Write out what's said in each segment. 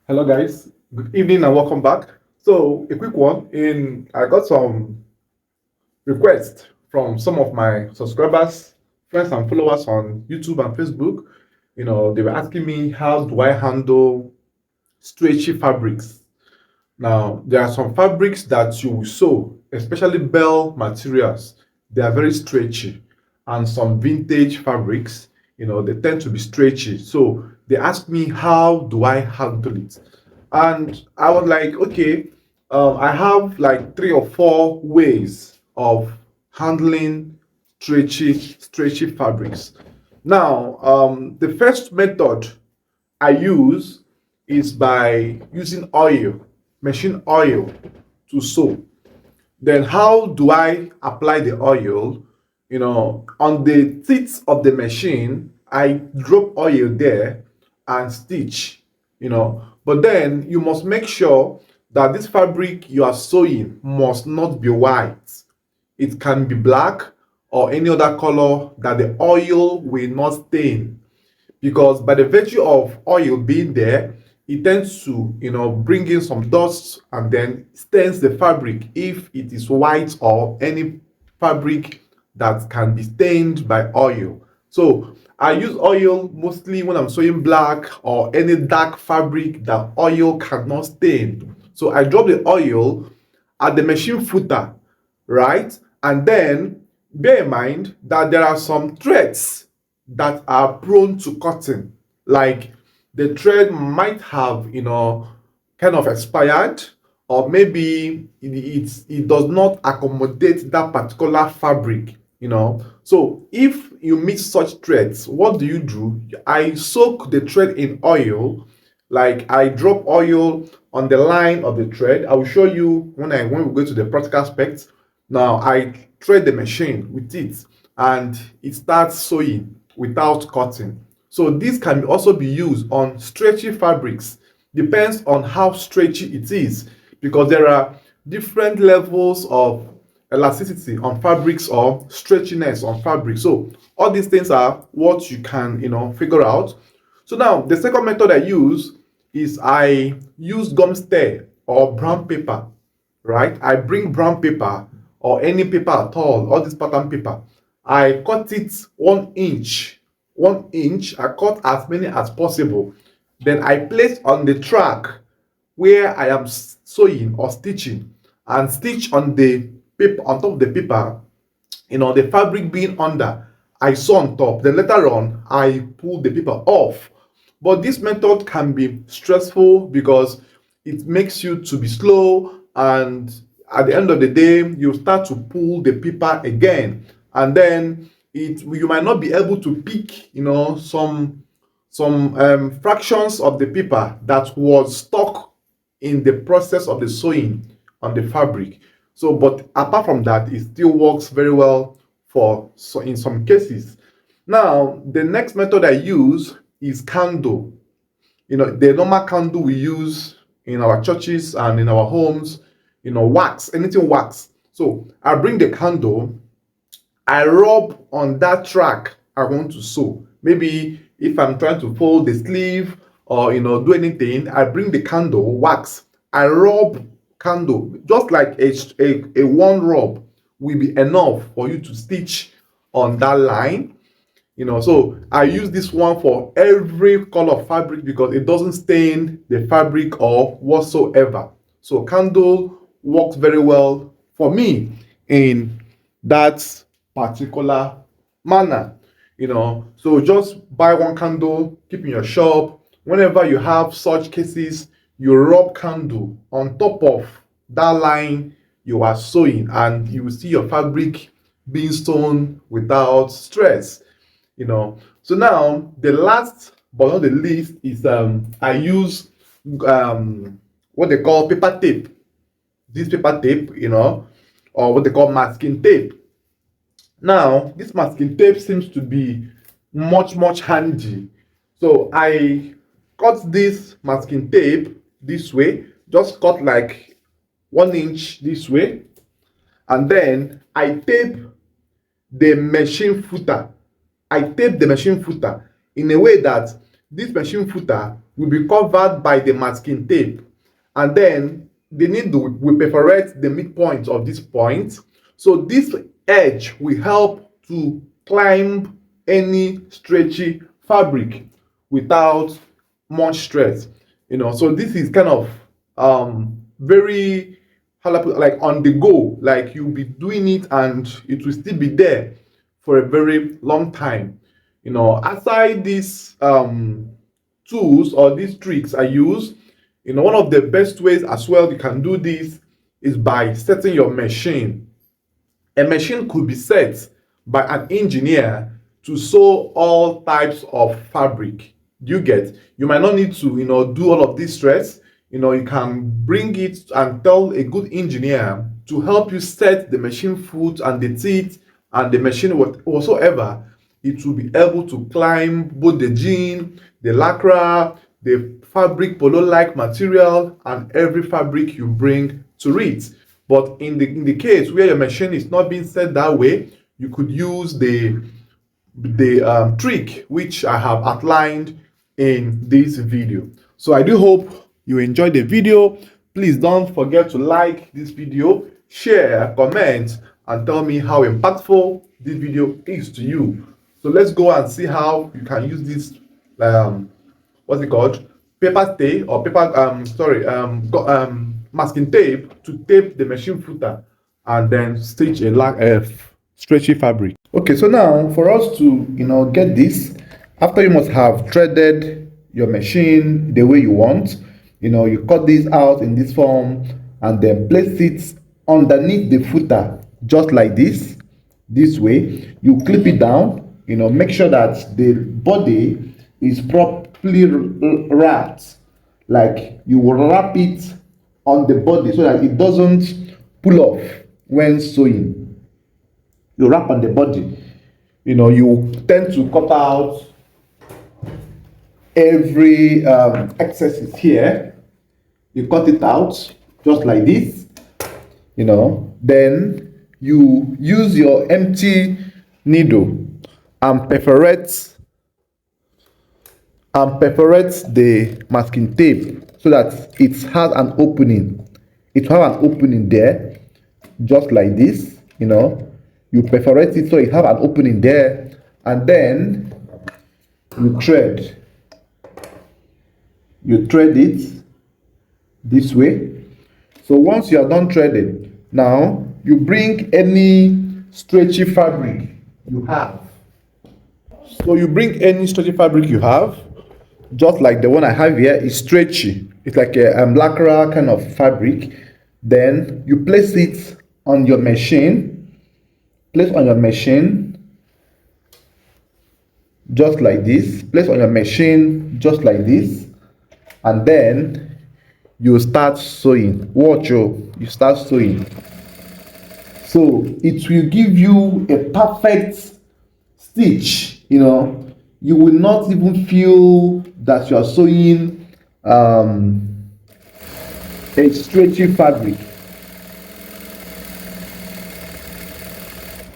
Hello guys, good evening and welcome back. So a quick one in I got some requests from some of my subscribers, friends and followers on YouTube and Facebook. They were asking me how do I handle stretchy fabrics. Now there are some fabrics that you will sew, especially bell materials. They are very stretchy, and some vintage fabrics, they tend to be stretchy. So they asked me how do I handle it, and I was like, okay, I have like three or four ways of handling stretchy fabrics. Now, the first method I use is by using oil, machine oil to sew. Then how do I apply the oil? On the teeth of the machine, I drop oil there and stitch, But then you must make sure that this fabric you are sewing must not be white. It can be black or any other color that the oil will not stain, because by the virtue of oil being there, it tends to bring in some dust and then stains the fabric if it is white or any fabric that can be stained by oil. So I use oil mostly when I'm sewing black or any dark fabric that oil cannot stain. So I drop the oil at the machine footer, right? And then bear in mind that there are some threads that are prone to cutting. Like the thread might have, kind of expired, or maybe it does not accommodate that particular fabric, So if you meet such threads, what do? I soak the thread in oil, like I drop oil on the line of the thread. I will show you when we go to the practical aspects. Now I thread the machine with it and it starts sewing without cutting. So this can also be used on stretchy fabrics. Depends on how stretchy it is, because there are different levels of elasticity on fabrics or stretchiness on fabric. So all these things are what you can figure out. So now the second method I use is I use gum stain or brown paper, right? I bring brown paper or any paper at all this pattern paper. I cut it 1 inch. 1 inch, I cut as many as possible. Then I place on the track where I am sewing or stitching, and stitch on the paper, on top of the paper, the fabric being under. I sew on top. Then later on, I pull the paper off. But this method can be stressful because it makes you to be slow, and at the end of the day, you start to pull the paper again, and then you might not be able to pick, some fractions of the paper that was stuck in the process of the sewing on the fabric. So, but apart from that, it still works very well in some cases. Now, the next method I use is candle. The normal candle we use in our churches and in our homes, wax, anything wax. So I bring the candle, I rub on that track I want to sew. Maybe if I'm trying to fold the sleeve or do anything, I bring the candle wax. I rub candle, just like a one rub will be enough for you to stitch on that line. So I use this one for every color of fabric because it doesn't stain the fabric or whatsoever. So candle works very well for me in that particular manner. So just buy one candle, keep in your shop. Whenever you have such cases, you rub candle on top of that line you are sewing, and you will see your fabric being sewn without stress. So now the last but not the least is I use what they call paper tape. This paper tape, or what they call masking tape. Now this masking tape seems to be much handy. So I cut this masking tape this way, just cut like 1 inch this way, and then I tape the machine footer. I tape the machine footer in a way that this machine footer will be covered by the masking tape, and then the needle will perforate the midpoint of this point. So this edge will help to climb any stretchy fabric without much stress. So this is kind of very, how do I put, like on the go, like you'll be doing it and it will still be there for a very long time. Aside these tools or these tricks I use, one of the best ways as well you can do this is by setting your machine. A machine could be set by an engineer to sew all types of fabric. Do you get? You might not need to, do all of this stress. You can bring it and tell a good engineer to help you set the machine foot and the teeth and the machine whatsoever. It will be able to climb both the jean, the Lacra, the fabric polo-like material, and every fabric you bring to it. But in the case where your machine is not being set that way, you could use the trick which I have outlined in this video. So I do hope you enjoyed the video. Please don't forget to like this video, share, comment, and tell me how impactful this video is to you. So let's go and see how you can use this what's it called, paper tape or masking tape to tape the machine footer and then stitch a stretchy fabric. Okay, so now for us to get this, after you must have threaded your machine the way you want, you cut this out in this form and then place it underneath the footer just like this way. You clip it down, make sure that the body is properly wrapped, like you will wrap it on the body so that it doesn't pull off when sewing. You wrap on the body. You tend to cut out every excess here. You cut it out just like this. Then you use your empty needle and perforate the masking tape so that it has an opening. It has an opening there, just like this. You perforate it so it has an opening there, and then you thread. You thread it this way. So once you are done threading, now you bring any stretchy fabric you have. So you bring any stretchy fabric you have, just like the one I have here is stretchy. It's like a Lacra kind of fabric. Then you place it on your machine. Place on your machine just like this. Place on your machine just like this, and then you start sewing. Watch you start sewing. So it will give you a perfect stitch. You will not even feel that you are sewing a stretchy fabric.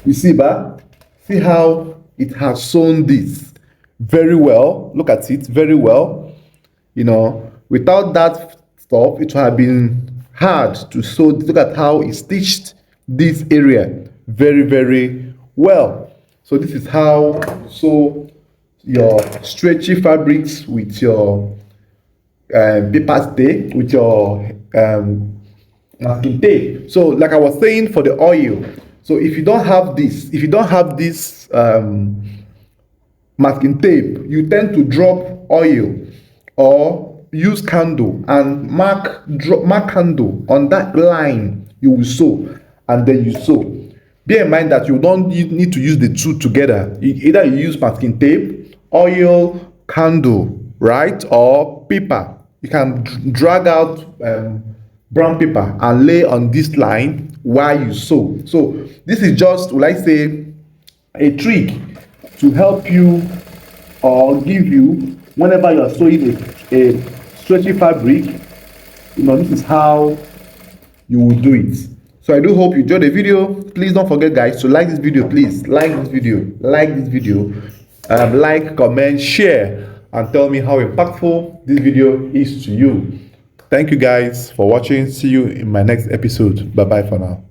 You see, see how it has sewn this very well. Look at it very well. Without that stuff, it would have been hard to sew. Look at how it stitched this area very, very well. So this is how you sew your stretchy fabrics with your paper tape, with your masking tape. So like I was saying, for the oil, so if you don't have this, masking tape, you tend to drop oil or use candle and mark candle on that line you will sew, and then you sew. Bear in mind that you need to use the two together. Either you use masking tape, oil, candle, right, or paper. You can drag out brown paper and lay on this line while you sew. So this is just, will I say, a trick to help you or give you whenever you are sewing a stretchy fabric. This is how you will do it. So I do hope you enjoyed the video. Please don't forget, guys, to like this video. Please like this video, like, comment, share, and tell me how impactful this video is to you. Thank you guys for watching. See you in my next episode. Bye bye for now.